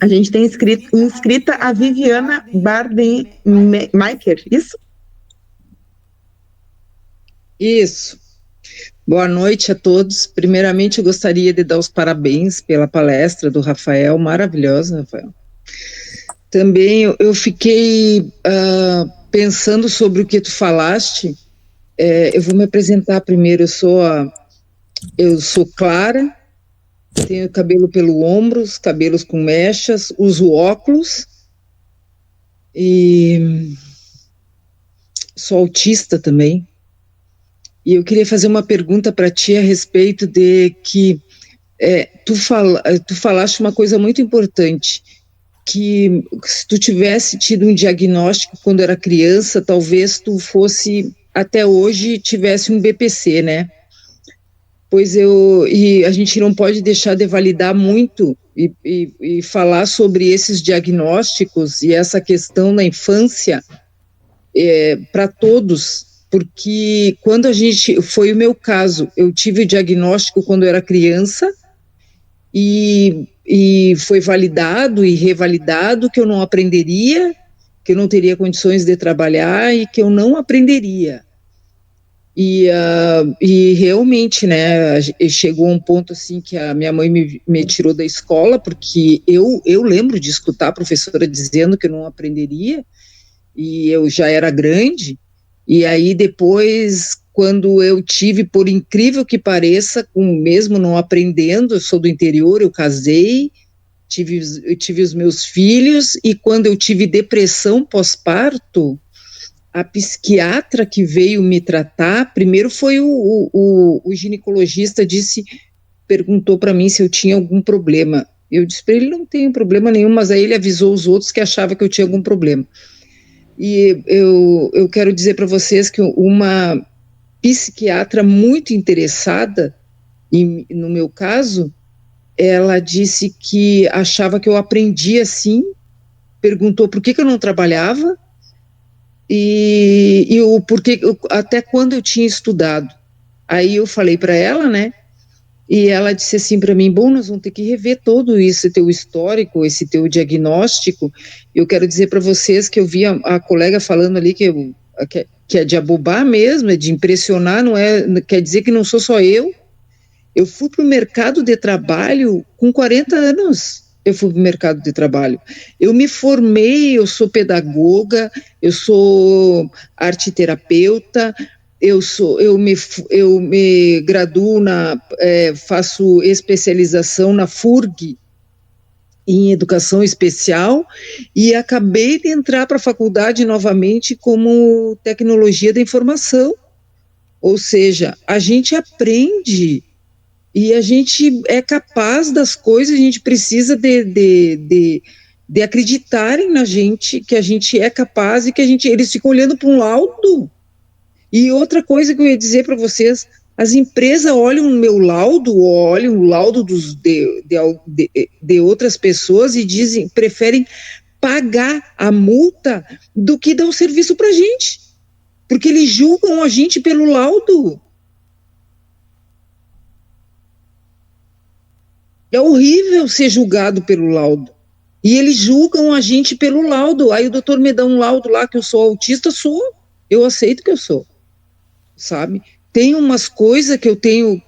A gente tem inscrita a Viviana Bardenmeiker, isso? Isso. Boa noite a todos. Primeiramente, eu gostaria de dar os parabéns pela palestra do Rafael, maravilhosa, Rafael. Também eu fiquei pensando sobre o que tu falaste. Eu vou me apresentar primeiro. Eu sou Clara, tenho cabelo pelo ombro, os cabelos com mechas, uso óculos e sou autista também. E eu queria fazer uma pergunta para ti a respeito de que tu falaste uma coisa muito importante, que se tu tivesse tido um diagnóstico quando era criança, talvez tu fosse, até hoje, tivesse um BPC, né? E a gente não pode deixar de validar muito e falar sobre esses diagnósticos e essa questão na infância para todos, porque foi o meu caso, eu tive o diagnóstico quando eu era criança e foi validado e revalidado que eu não aprenderia, que eu não teria condições de trabalhar e que eu não aprenderia. E realmente, né, chegou um ponto assim que a minha mãe me tirou da escola, porque eu lembro de escutar a professora dizendo que eu não aprenderia, e eu já era grande, e aí depois, quando eu tive, por incrível que pareça, mesmo não aprendendo, eu sou do interior, eu casei, eu tive os meus filhos, e quando eu tive depressão pós-parto, a psiquiatra que veio me tratar, primeiro foi o ginecologista, perguntou para mim se eu tinha algum problema. Eu disse para ele, não tenho problema nenhum, mas aí ele avisou os outros que achava que eu tinha algum problema. E eu quero dizer para vocês que uma psiquiatra muito interessada, no meu caso, ela disse que achava que eu aprendia sim, perguntou por que eu não trabalhava, e o porquê, até quando eu tinha estudado. Aí eu falei para ela, né? E ela disse assim para mim, bom, nós vamos ter que rever todo esse teu histórico, esse teu diagnóstico. Eu quero dizer para vocês que eu vi a colega falando ali que é de abobar mesmo, é de impressionar, não é? Quer dizer que não sou só eu. Eu fui para o mercado de trabalho com 40 anos. Eu fui para o mercado de trabalho. Eu me formei, eu sou pedagoga, eu sou arteterapeuta, eu me graduo faço especialização na FURG, em educação especial, e acabei de entrar para a faculdade novamente como tecnologia da informação. Ou seja, a gente aprende e a gente é capaz das coisas, a gente precisa de acreditarem na gente, que a gente é capaz e que eles ficam olhando para um laudo. E outra coisa que eu ia dizer para vocês, as empresas olham o meu laudo, olham o laudo de outras pessoas e preferem pagar a multa do que dar o serviço para a gente, porque eles julgam a gente pelo laudo. É horrível ser julgado pelo laudo. E eles julgam a gente pelo laudo. Aí o doutor me dá um laudo lá que eu sou autista, eu aceito que eu sou, sabe? Tem umas coisas que eu tenho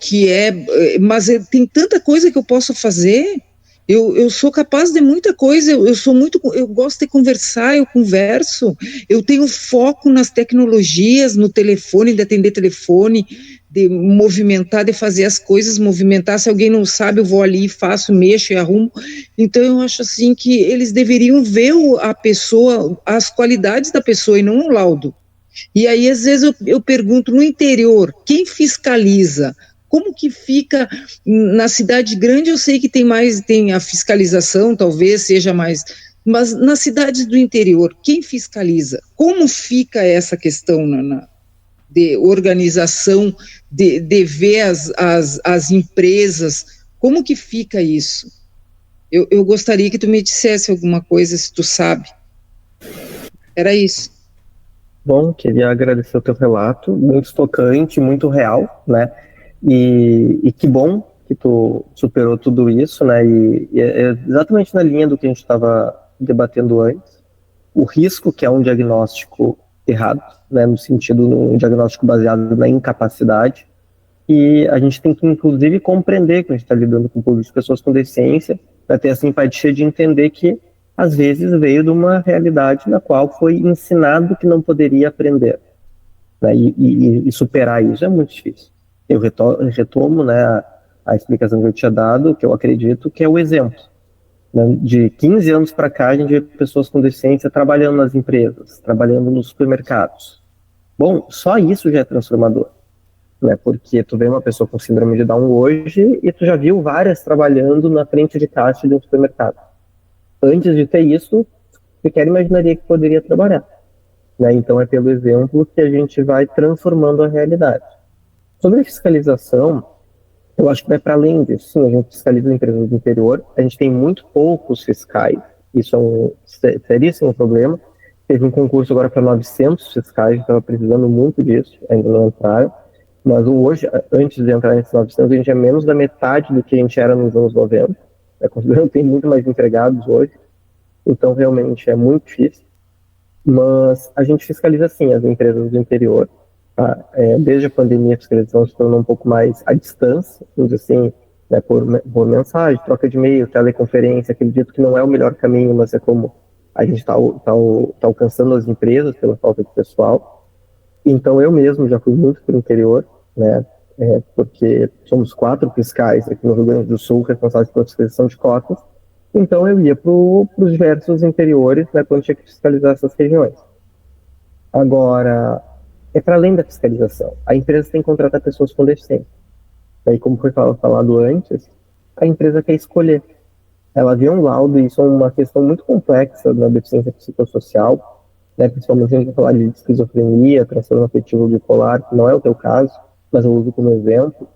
mas tem tanta coisa que eu posso fazer. Eu sou capaz de muita coisa, eu gosto de conversar, eu converso, eu tenho foco nas tecnologias, no telefone, de atender telefone, de movimentar, de fazer as coisas, movimentar, se alguém não sabe, eu vou ali, faço, mexo e arrumo. Então eu acho assim que eles deveriam ver a pessoa, as qualidades da pessoa e não o laudo. E aí às vezes eu pergunto, no interior, quem fiscaliza? Como que fica na cidade grande? Eu sei que tem a fiscalização, talvez seja mais, mas nas cidades do interior, quem fiscaliza? Como fica essa questão de organização, de ver as empresas? Como que fica isso? Eu gostaria que tu me dissesse alguma coisa, se tu sabe. Era isso. Bom, queria agradecer o teu relato, muito tocante, muito real, né? E que bom que tu superou tudo isso, né? E é exatamente na linha do que a gente estava debatendo antes. O risco, que é um diagnóstico errado, né? No sentido, um diagnóstico baseado na incapacidade. E a gente tem que, inclusive, compreender que a gente está lidando com o público de pessoas com deficiência, para ter essa empatia de entender que, às vezes, veio de uma realidade na qual foi ensinado que não poderia aprender. Né? E superar isso é muito difícil. Eu retomo, né, a explicação que eu tinha dado, que eu acredito que é o exemplo. Né? De 15 anos para cá, a gente vê pessoas com deficiência trabalhando nas empresas, trabalhando nos supermercados. Bom, só isso já é transformador. Né, porque tu vê uma pessoa com síndrome de Down hoje e tu já viu várias trabalhando na frente de caixa de um supermercado. Antes de ter isso, sequer imaginaria que poderia trabalhar. Né, então é pelo exemplo que a gente vai transformando a realidade. Sobre a fiscalização, eu acho que vai para além disso. Sim, a gente fiscaliza empresas do interior, a gente tem muito poucos fiscais, isso é um seríssimo problema. Teve um concurso agora para 900 fiscais, estava precisando muito disso, ainda não entraram. Mas hoje, antes de entrar nesses 900, a gente é menos da metade do que a gente era nos anos 90. Considerando que tem muito mais empregados hoje. Então, realmente, é muito difícil. Mas a gente fiscaliza, sim, as empresas do interior. Tá? Desde a pandemia, a fiscalização se tornou um pouco mais à distância, vamos dizer assim, né, por mensagem, troca de e-mail, teleconferência. Acredito que não é o melhor caminho, mas é como a gente está alcançando as empresas pela falta de pessoal. Então, eu mesmo já fui muito para o interior, né, porque somos 4 fiscais aqui no Rio Grande do Sul responsáveis pela fiscalização de cotas, então eu ia para os diversos interiores, né, quando tinha que fiscalizar essas regiões. Agora, é para além da fiscalização, a empresa tem que contratar pessoas com deficiência. Aí, como foi falado antes, a empresa quer escolher. Ela vê um laudo, e isso é uma questão muito complexa na deficiência psicossocial, né, principalmente a gente vai falar de esquizofrenia, transtorno afetivo bipolar, que não é o teu caso, mas eu uso como exemplo,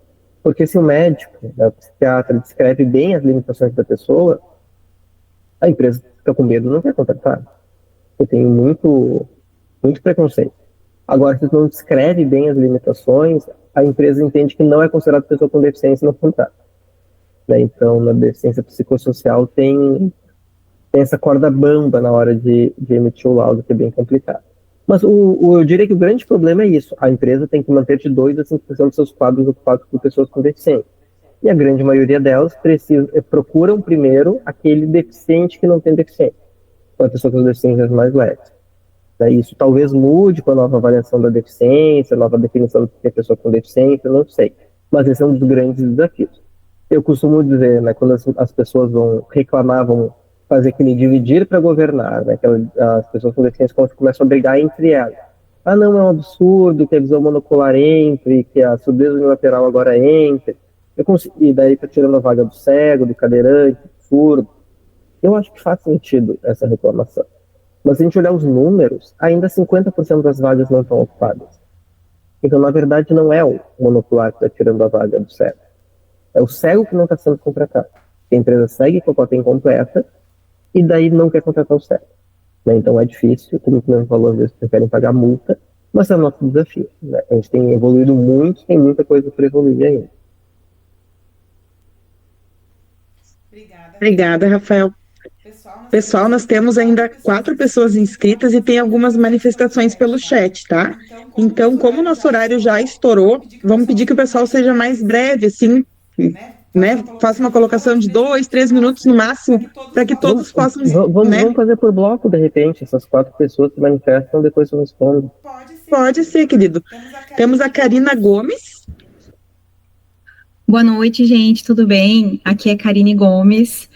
porque se o médico, né, o psiquiatra, descreve bem as limitações da pessoa, a empresa fica com medo, não quer contratar. Eu tenho muito preconceito. Agora, se não descreve bem as limitações, a empresa entende que não é considerado pessoa com deficiência e não contrata. Né? Então, na deficiência psicossocial tem essa corda bamba na hora de emitir o laudo, que é bem complicado. Mas eu diria que o grande problema é isso. A empresa tem que manter de 2% a 5% dos seus quadros ocupados por pessoas com deficiência. E a grande maioria delas procuram primeiro aquele deficiente que não tem deficiência, ou a pessoa com deficiências mais leves. Isso talvez mude com a nova avaliação da deficiência, a nova definição do que é pessoa com deficiência, não sei. Mas esse é um dos grandes desafios. Eu costumo dizer, né, quando as pessoas vão fazer aquele dividir para governar, né? As pessoas com deficiência começam a brigar entre elas. Ah, não, é um absurdo que a visão monocular entre, que a surdez unilateral agora entre. E daí está tirando a vaga do cego, do cadeirante, do surdo. Eu acho que faz sentido essa reclamação. Mas se a gente olhar os números, ainda 50% das vagas não estão ocupadas. Então, na verdade, não é o monocular que está tirando a vaga do cego. É o cego que não está sendo contratado. A empresa segue com a cota incompleta, e daí não quer contratar o cego. Né? Então é difícil, como o mesmo falou, às vezes preferem pagar multa, mas é o nosso desafio. Né? A gente tem evoluído muito, tem muita coisa para evoluir ainda. Obrigada, Rafael. Pessoal, nós temos ainda 4 pessoas inscritas e tem algumas manifestações pelo chat, tá? Então, como o nosso horário já estourou, vamos pedir que o pessoal seja mais breve, assim, né? Faça uma colocação de 2, 3 minutos no máximo, para que todos possam... Vamos fazer por bloco, de repente, essas 4 pessoas se manifestam, depois eu respondo. Pode ser, querido. Temos a Karina Gomes. Boa noite, gente, tudo bem? Aqui é Karine Gomes,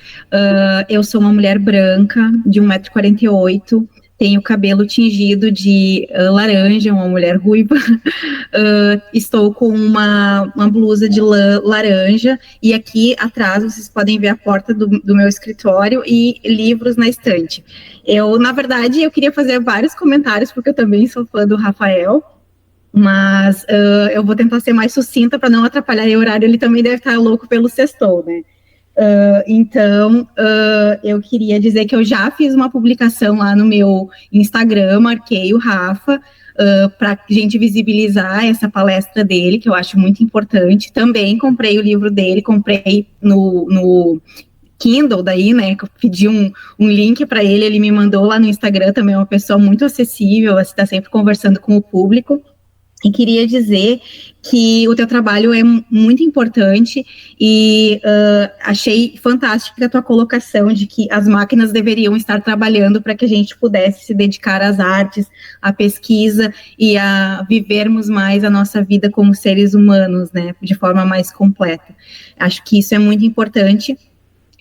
eu sou uma mulher branca, de 1,48 m, tenho cabelo tingido de laranja, uma mulher ruiva, estou com uma blusa de lã laranja, e aqui atrás vocês podem ver a porta do meu escritório e livros na estante. Na verdade, eu queria fazer vários comentários, porque eu também sou fã do Rafael, mas eu vou tentar ser mais sucinta para não atrapalhar o horário, ele também deve estar louco pelo sextou, né? Então, eu queria dizer que eu já fiz uma publicação lá no meu Instagram, marquei o Rafa, para a gente visibilizar essa palestra dele, que eu acho muito importante. Também comprei o livro dele, comprei no Kindle daí, né, que eu pedi um link para ele me mandou lá no Instagram, também é uma pessoa muito acessível, está sempre conversando com o público. E queria dizer que o teu trabalho é muito importante e achei fantástica a tua colocação de que as máquinas deveriam estar trabalhando para que a gente pudesse se dedicar às artes, à pesquisa e a vivermos mais a nossa vida como seres humanos, né, de forma mais completa. Acho que isso é muito importante.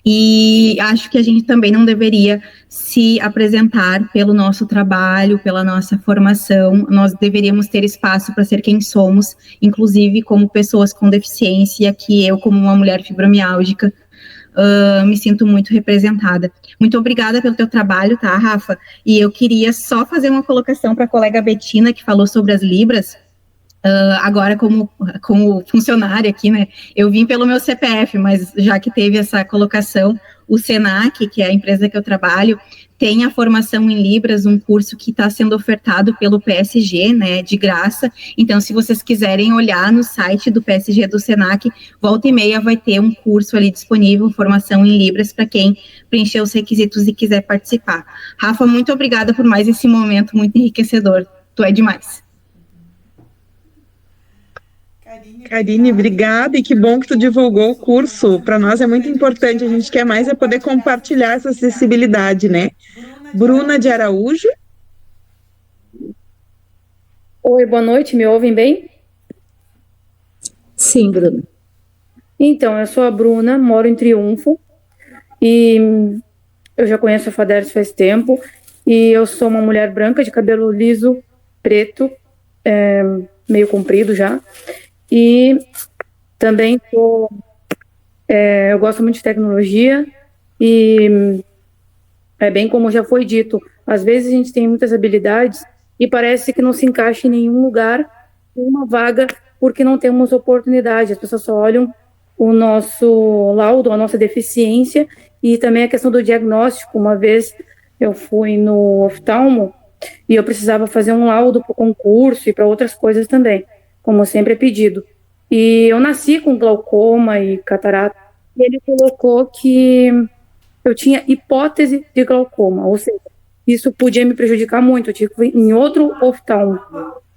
E acho que a gente também não deveria se apresentar pelo nosso trabalho, pela nossa formação. Nós deveríamos ter espaço para ser quem somos, inclusive como pessoas com deficiência, e aqui eu, como uma mulher fibromiálgica, me sinto muito representada. Muito obrigada pelo teu trabalho, tá, Rafa? E eu queria só fazer uma colocação para a colega Betina, que falou sobre as Libras. Agora, como funcionária aqui, né, eu vim pelo meu CPF, mas já que teve essa colocação, o Senac, que é a empresa que eu trabalho, tem a formação em Libras, um curso que está sendo ofertado pelo PSG, né, de graça. Então, se vocês quiserem olhar no site do PSG do Senac, volta e meia vai ter um curso ali disponível, formação em Libras, para quem preencher os requisitos e quiser participar. Rafa, muito obrigada por mais esse momento muito enriquecedor. Tu é demais. Karine, obrigada, e que bom que tu divulgou o curso. Para nós é muito importante, a gente quer mais é poder compartilhar essa acessibilidade, né? Bruna de Araújo. Oi, boa noite, me ouvem bem? Sim, Bruna. Então, eu sou a Bruna, moro em Triunfo, e eu já conheço a FADERS faz tempo, e eu sou uma mulher branca de cabelo liso, preto, meio comprido já, e também eu gosto muito de tecnologia, e é bem como já foi dito, às vezes a gente tem muitas habilidades e parece que não se encaixa em nenhum lugar, em uma vaga, porque não temos oportunidade. As pessoas só olham o nosso laudo, a nossa deficiência, e também a questão do diagnóstico. Uma vez eu fui no oftalmo e eu precisava fazer um laudo para o concurso e para outras coisas também, como sempre é pedido. E eu nasci com glaucoma e catarata, e ele colocou que eu tinha hipótese de glaucoma, ou seja, isso podia me prejudicar muito. Eu tinha que ir em outro oftalmo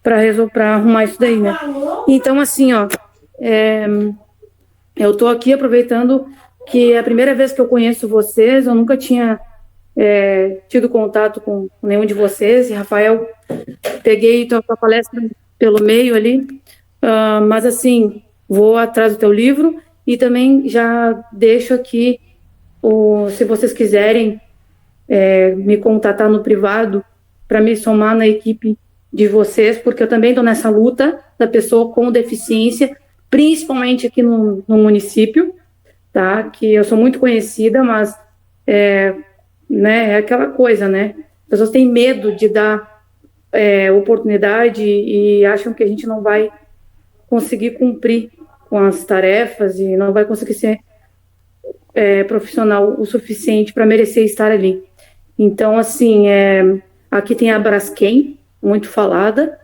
para arrumar isso daí, né? Então, assim, ó, eu tô aqui aproveitando que é a primeira vez que eu conheço vocês, eu nunca tinha tido contato com nenhum de vocês. E, Rafael, peguei tua palestra pelo meio ali, mas, assim, vou atrás do teu livro e também já deixo aqui, se vocês quiserem me contatar no privado para me somar na equipe de vocês, porque eu também estou nessa luta da pessoa com deficiência, principalmente aqui no município, tá? Que eu sou muito conhecida, mas né, é aquela coisa, né? As pessoas têm medo de dar oportunidade e acham que a gente não vai conseguir cumprir com as tarefas e não vai conseguir ser profissional o suficiente para merecer estar ali. Então, assim, aqui tem a Braskem, muito falada,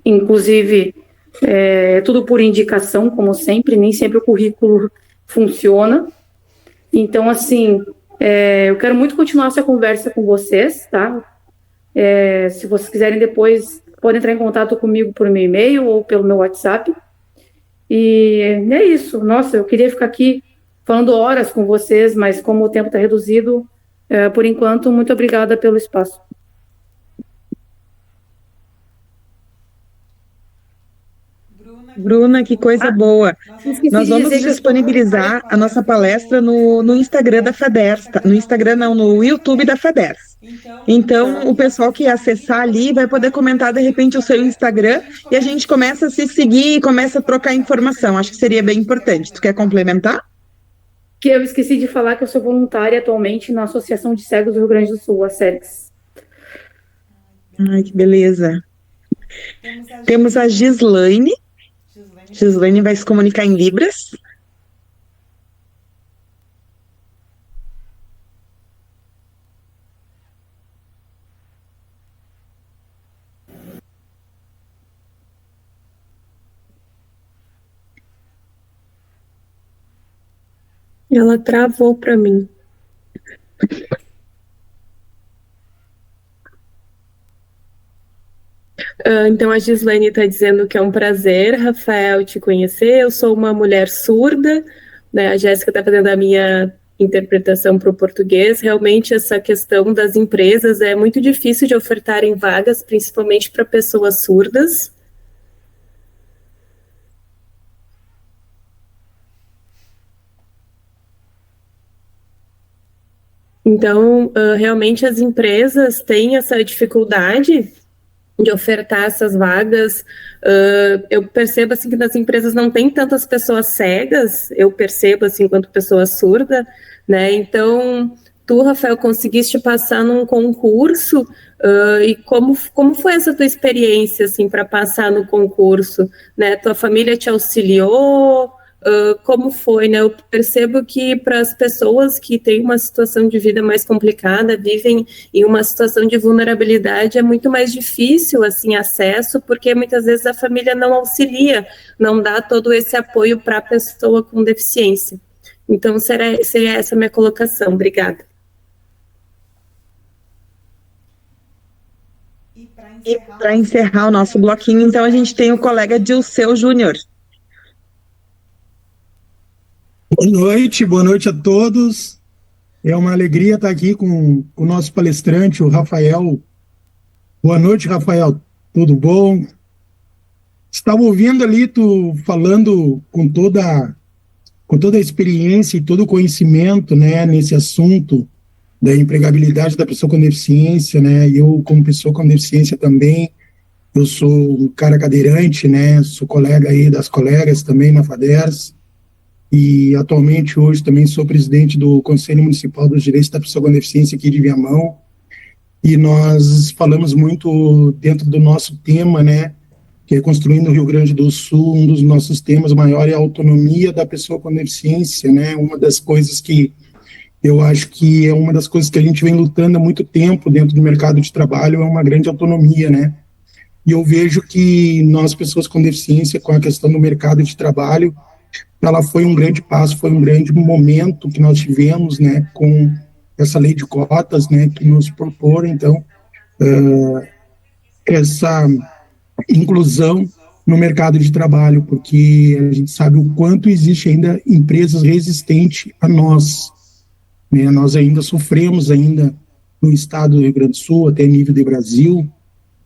inclusive tudo por indicação, como sempre, nem sempre o currículo funciona. Então, assim, eu quero muito continuar essa conversa com vocês, tá? Se vocês quiserem depois, podem entrar em contato comigo por meu e-mail ou pelo meu WhatsApp. E é isso. Nossa, eu queria ficar aqui falando horas com vocês, mas como o tempo está reduzido, por enquanto, muito obrigada pelo espaço. Bruna, que coisa boa. Nós vamos disponibilizar a nossa palestra no Instagram da FADERS, tá? No Instagram não, no YouTube da FADERS. Então, o pessoal que acessar ali vai poder comentar, de repente, o seu Instagram e a gente começa a se seguir e começa a trocar informação. Acho que seria bem importante. Tu quer complementar? Que eu esqueci de falar que eu sou voluntária atualmente na Associação de Cegos do Rio Grande do Sul, a CEGS. Ai, que beleza. Temos a Gislaine. Gislaine vai se comunicar em Libras. Ela travou para mim. Então a Gislaine está dizendo que é um prazer, Rafael, te conhecer. Eu sou uma mulher surda, né? A Jéssica está fazendo a minha interpretação para o português. Realmente essa questão das empresas é muito difícil de ofertarem vagas, principalmente para pessoas surdas. Então, realmente as empresas têm essa dificuldade de ofertar essas vagas. Eu percebo assim que nas empresas não tem tantas pessoas cegas, eu percebo assim enquanto pessoa surda, né? Então, tu, Rafael, conseguiste passar num concurso, e como foi essa tua experiência assim para passar no concurso, né? Tua família te auxiliou? Como foi, né? Eu percebo que para as pessoas que têm uma situação de vida mais complicada, vivem em uma situação de vulnerabilidade, é muito mais difícil, assim, acesso, porque muitas vezes a família não auxilia, não dá todo esse apoio para a pessoa com deficiência. Então, seria essa a minha colocação. Obrigada. E para encerrar o nosso bloquinho, então, a gente tem o colega Dilceu Júnior. Boa noite a todos. É uma alegria estar aqui com o nosso palestrante, o Rafael. Boa noite, Rafael. Tudo bom? Estava ouvindo ali tu falando com toda a experiência e todo o conhecimento, né, nesse assunto da empregabilidade da pessoa com deficiência, né? Eu, como pessoa com deficiência também, eu sou um cara cadeirante, né? Sou colega aí das colegas também na FADERS. E atualmente hoje também sou presidente do Conselho Municipal dos Direitos da Pessoa com Deficiência aqui de Viamão, e nós falamos muito dentro do nosso tema, né, que é Construindo o Rio Grande do Sul. Um dos nossos temas maior é a autonomia da pessoa com deficiência, né, uma das coisas que eu acho que é uma das coisas que a gente vem lutando há muito tempo dentro do mercado de trabalho, é uma grande autonomia, né, e eu vejo que nós, pessoas com deficiência, com a questão do mercado de trabalho, ela foi um grande passo, foi um grande momento que nós tivemos, né, com essa lei de cotas, né, que nos propor, então, essa inclusão no mercado de trabalho, porque a gente sabe o quanto existe ainda empresas resistentes a nós, né, nós ainda sofremos ainda no estado do Rio Grande do Sul, até nível de Brasil,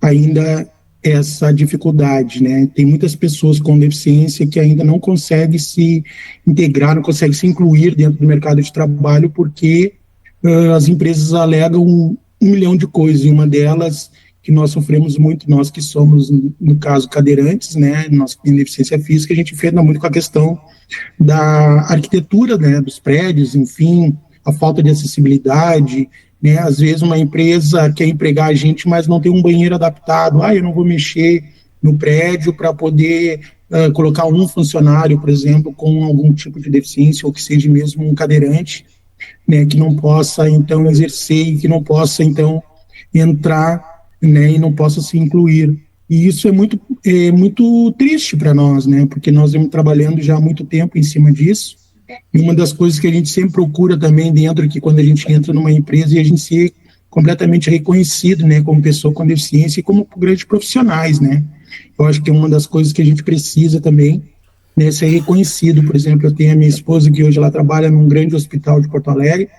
ainda essa dificuldade, né? Tem muitas pessoas com deficiência que ainda não conseguem se integrar, não conseguem se incluir dentro do mercado de trabalho porque as empresas alegam um milhão de coisas, e uma delas que nós sofremos muito, nós que somos, no caso, cadeirantes, né? Nós que temos deficiência física, a gente enfrenta muito com a questão da arquitetura, né? Dos prédios, enfim, a falta de acessibilidade, né? Às vezes uma empresa quer empregar a gente, mas não tem um banheiro adaptado. Eu não vou mexer no prédio para poder colocar um funcionário, por exemplo, com algum tipo de deficiência, ou que seja mesmo um cadeirante, né, que não possa, então, exercer e que não possa, então, entrar, né, e não possa se incluir. E isso é muito triste para nós, né, porque nós vamos trabalhando já há muito tempo em cima disso. E uma das coisas que a gente sempre procura também dentro, que quando a gente entra numa empresa, e a gente ser completamente reconhecido, né, como pessoa com deficiência e como grandes profissionais, né. Eu acho que é uma das coisas que a gente precisa também, né, ser reconhecido. Por exemplo, eu tenho a minha esposa que hoje ela trabalha num grande hospital de Porto Alegre,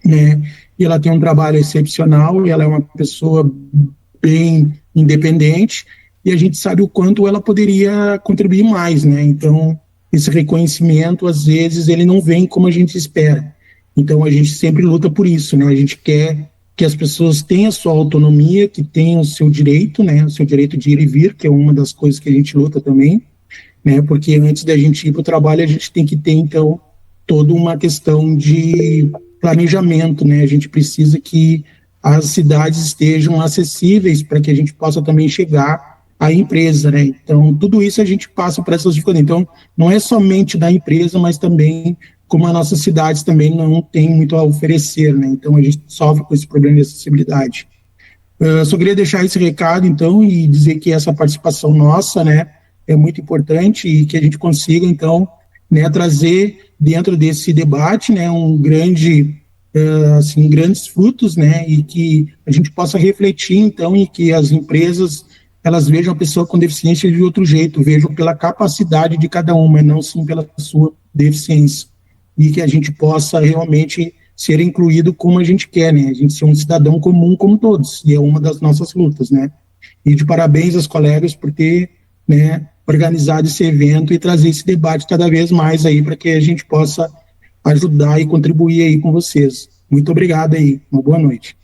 né, e ela tem um trabalho excepcional, e ela é uma pessoa bem independente, e a gente sabe o quanto ela poderia contribuir mais, né. Então, esse reconhecimento, às vezes, ele não vem como a gente espera. Então, a gente sempre luta por isso, né? A gente quer que as pessoas tenham a sua autonomia, que tenham o seu direito, né? O seu direito de ir e vir, que é uma das coisas que a gente luta também, né? Porque antes da gente ir para o trabalho, a gente tem que ter, então, toda uma questão de planejamento, né? A gente precisa que as cidades estejam acessíveis para que a gente possa também chegar a empresa, né? Então, tudo isso a gente passa por essas dificuldades. Então, não é somente da empresa, mas também como as nossas cidades também não têm muito a oferecer, né? Então, a gente sofre com esse problema de acessibilidade. Só queria deixar esse recado, então, e dizer que essa participação nossa, né, é muito importante, e que a gente consiga, então, né, trazer dentro desse debate, né, assim, grandes frutos, né, e que a gente possa refletir, então, e que as empresas, elas vejam a pessoa com deficiência de outro jeito, vejam pela capacidade de cada uma, e não sim pela sua deficiência, e que a gente possa realmente ser incluído como a gente quer, né, a gente ser um cidadão comum como todos, e é uma das nossas lutas, né, e de parabéns aos colegas por ter, né, organizado esse evento e trazer esse debate cada vez mais aí, para que a gente possa ajudar e contribuir aí com vocês. Muito obrigado aí, uma boa noite.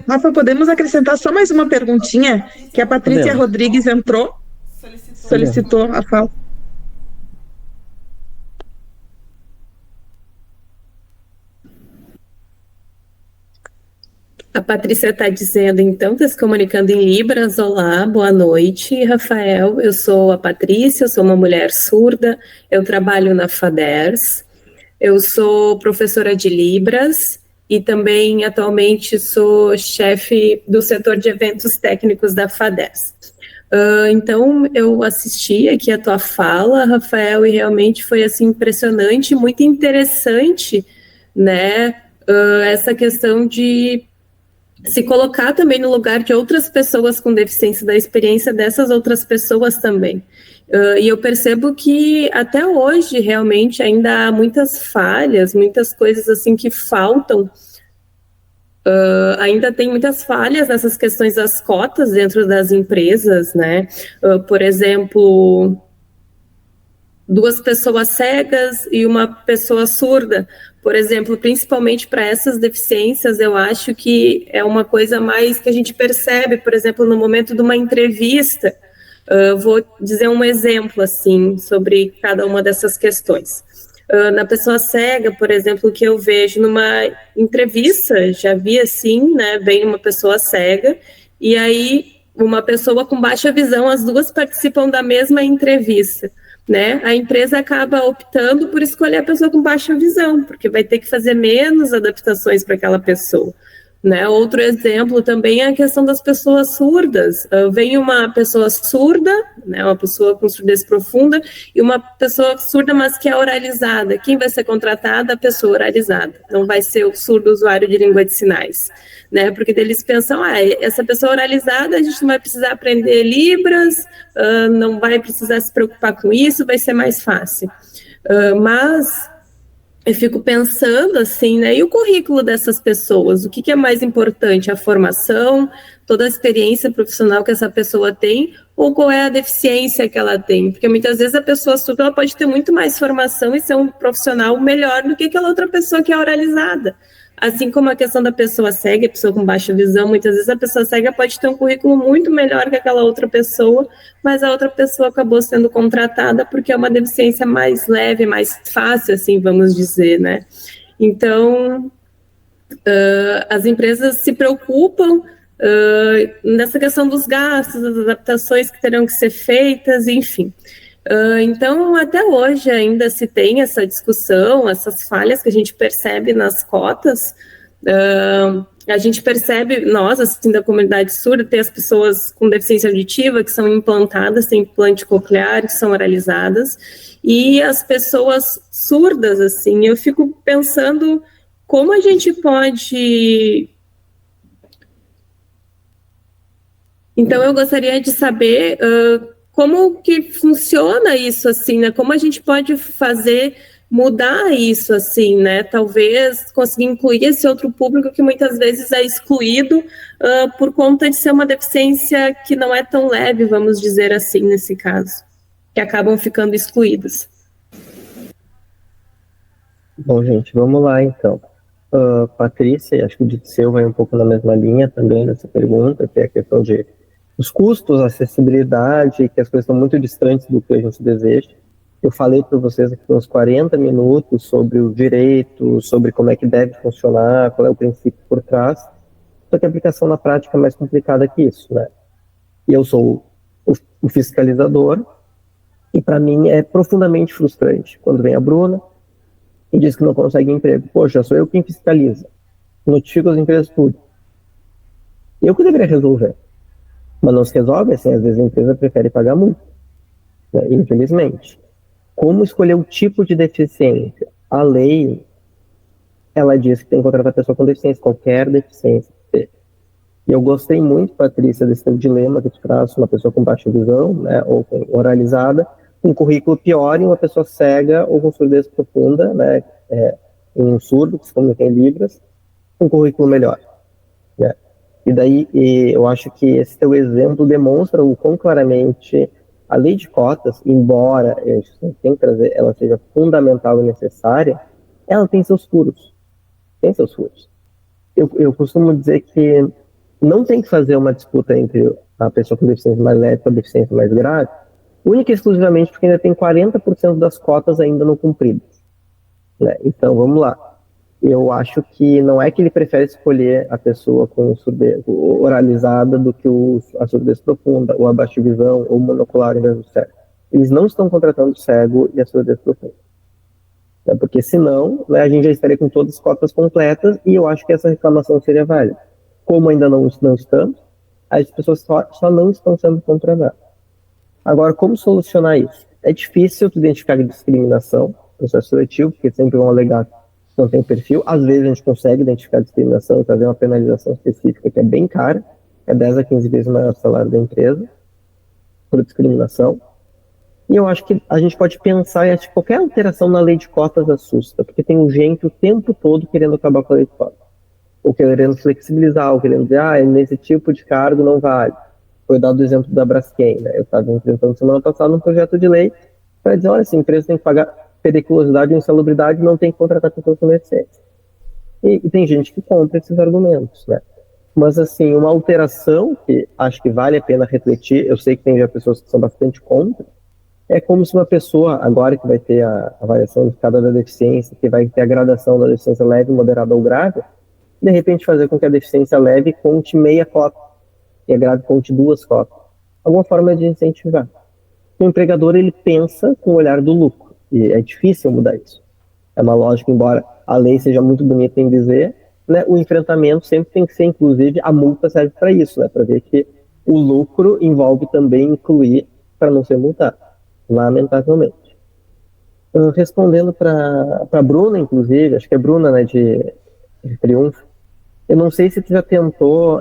Rafa, podemos acrescentar só mais uma perguntinha, que a Patrícia Rodrigues entrou, solicitou a fala. A Patrícia está dizendo, então, está se comunicando em Libras. Olá, boa noite, Rafael. Eu sou a Patrícia, eu sou uma mulher surda, eu trabalho na FADERS, eu sou professora de Libras e também atualmente sou chefe do setor de eventos técnicos da FADERS. Então, eu assisti aqui a tua fala, Rafael, e realmente foi assim, impressionante, muito interessante, né, essa questão de se colocar também no lugar de outras pessoas com deficiência, da experiência dessas outras pessoas também. E eu percebo que até hoje realmente ainda há muitas falhas, muitas coisas assim que faltam. Ainda tem muitas falhas nessas questões das cotas dentro das empresas, né? Por exemplo, 2 pessoas cegas e uma pessoa surda, por exemplo, principalmente para essas deficiências, eu acho que é uma coisa mais que a gente percebe, por exemplo, no momento de uma entrevista. Vou dizer um exemplo, assim, sobre cada uma dessas questões. Na pessoa cega, por exemplo, que eu vejo numa entrevista, já vi assim, né, vem uma pessoa cega, e aí uma pessoa com baixa visão, as duas participam da mesma entrevista. Né? A empresa acaba optando por escolher a pessoa com baixa visão, porque vai ter que fazer menos adaptações para aquela pessoa. Né? Outro exemplo também é a questão das pessoas surdas. Vem uma pessoa surda, né, uma pessoa com surdez profunda, e uma pessoa surda, mas que é oralizada. Quem vai ser contratada? A pessoa oralizada. Não vai ser o surdo usuário de língua de sinais. Né? Porque eles pensam, essa pessoa oralizada, a gente não vai precisar aprender Libras, não vai precisar se preocupar com isso, vai ser mais fácil. Mas eu fico pensando assim, né, e o currículo dessas pessoas, o que é mais importante, a formação, toda a experiência profissional que essa pessoa tem, ou qual é a deficiência que ela tem? Porque muitas vezes a pessoa surda, ela pode ter muito mais formação e ser um profissional melhor do que aquela outra pessoa que é oralizada. Assim como a questão da pessoa cega, a pessoa com baixa visão, muitas vezes a pessoa cega pode ter um currículo muito melhor que aquela outra pessoa, mas a outra pessoa acabou sendo contratada porque é uma deficiência mais leve, mais fácil, assim, vamos dizer, né? Então, as empresas se preocupam nessa questão dos gastos, das adaptações que terão que ser feitas, enfim. Então, até hoje ainda se tem essa discussão, essas falhas que a gente percebe nas cotas. A gente percebe, nós, assim, da comunidade surda, tem as pessoas com deficiência auditiva que são implantadas, tem implante coclear, que são oralizadas, e as pessoas surdas, assim, eu fico pensando como a gente pode... Então, eu gostaria de saber... como que funciona isso, assim, né? Como a gente pode fazer mudar isso, assim, né? Talvez conseguir incluir esse outro público que muitas vezes é excluído por conta de ser uma deficiência que não é tão leve, vamos dizer assim, nesse caso, que acabam ficando excluídos. Bom, gente, vamos lá, então. Patrícia, acho que o Ditseu vai um pouco na mesma linha também nessa pergunta, que é a questão de os custos, a acessibilidade, que as coisas estão muito distantes do que a gente deseja. Eu falei para vocês aqui uns 40 minutos sobre o direito, sobre como é que deve funcionar, qual é o princípio por trás, só que a aplicação na prática é mais complicada que isso, né? E eu sou o fiscalizador, e para mim é profundamente frustrante quando vem a Bruna e diz que não consegue emprego. Poxa, sou eu quem fiscaliza, notifico as empresas tudo. Eu que deveria resolver. Mas não se resolve assim, às vezes a empresa prefere pagar muito, né? Infelizmente. Como escolher o tipo de deficiência? A lei, ela diz que tem que contratar pessoa com deficiência, qualquer deficiência. E eu gostei muito, Patrícia, desse teu dilema que tu traz, uma pessoa com baixa visão, né, ou com oralizada, com um currículo pior, e uma pessoa cega ou com surdez profunda, né, em um surdo, que se comunica em libras, com um currículo melhor. Né? E daí, eu acho que esse teu exemplo demonstra o quão claramente a lei de cotas, embora tem que trazer, ela seja fundamental e necessária, ela tem seus furos. Tem seus furos. Eu costumo dizer que não tem que fazer uma disputa entre a pessoa com deficiência mais leve e a deficiência mais grave, única e exclusivamente porque ainda tem 40% das cotas ainda não cumpridas. Né? Então, vamos lá. Eu acho que não é que ele prefere escolher a pessoa com surdez oralizada do que a surdez profunda, ou a baixa visão, ou o monocular em vez do cego. Eles não estão contratando o cego e a surdez profunda. Né? Porque senão, né, a gente já estaria com todas as cotas completas e eu acho que essa reclamação seria válida. Como ainda não estamos, as pessoas só não estão sendo contratadas. Agora, como solucionar isso? É difícil identificar discriminação, processo seletivo, porque sempre vão alegar não tem perfil. Às vezes a gente consegue identificar discriminação e fazer uma penalização específica que é bem cara, é 10 a 15 vezes maior o salário da empresa, por discriminação. E eu acho que a gente pode pensar em que qualquer alteração na lei de cotas assusta, porque tem gente o tempo todo querendo acabar com a lei de cotas, ou querendo flexibilizar, ou querendo dizer, nesse tipo de cargo não vale. Foi dado o exemplo da Braskem, né? Eu estava enfrentando semana passada um projeto de lei para dizer, olha, essa empresa tem que pagar periculosidade e insalubridade, não tem que contratar pessoas com deficiência. E tem gente que compra esses argumentos, né? Mas, assim, uma alteração que acho que vale a pena refletir, eu sei que tem já pessoas que são bastante contra, é como se uma pessoa, agora que vai ter a avaliação de cada da deficiência, que vai ter a gradação da deficiência leve, moderada ou grave, de repente fazer com que a deficiência leve conte meia cota e a grave conte 2 cotas. Alguma forma de incentivar. O empregador, ele pensa com o olhar do lucro. E é difícil mudar isso. É uma lógica, embora a lei seja muito bonita em dizer, né, o enfrentamento sempre tem que ser, inclusive, a multa serve para isso, né, para ver que o lucro envolve também incluir para não ser multado, lamentavelmente. Respondendo para a Bruna, inclusive, acho que é Bruna, né, de Triunfo, eu não sei se tu já tentou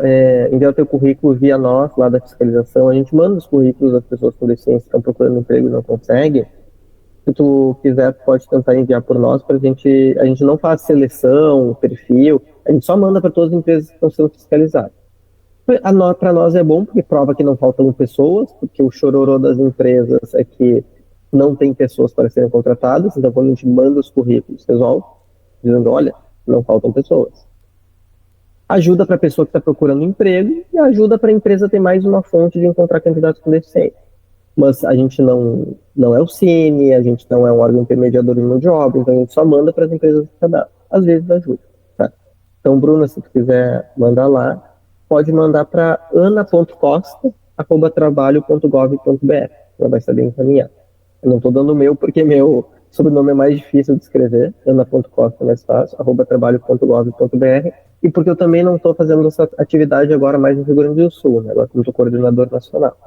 enviar o teu currículo via nós, lá da fiscalização. A gente manda os currículos das pessoas com deficiência que estão procurando emprego e não conseguem. Se tu quiser, pode tentar enviar por nós, a gente não faz seleção, perfil, a gente só manda para todas as empresas que estão sendo fiscalizadas. Para nós é bom, porque prova que não faltam pessoas, porque o chororô das empresas é que não tem pessoas para serem contratadas, então quando a gente manda os currículos, resolve, dizendo, olha, não faltam pessoas. Ajuda para a pessoa que está procurando emprego e ajuda para a empresa ter mais uma fonte de encontrar candidatos com deficiência. Mas a gente não é o Cine, a gente não é um órgão intermediador no job, então a gente só manda para as empresas que cadastram. Às vezes ajuda. Tá? Então, Bruna, se tu quiser mandar lá, pode mandar para ana.costa@trabalho.gov.br. Ela vai estar bem encaminhada. Eu não estou dando o meu, porque meu sobrenome é mais difícil de escrever, ana.costa é mais fácil, @trabalho.gov.br, e porque eu também não estou fazendo essa atividade agora mais no Rio Grande do Sul, né? Agora como estou coordenador nacional.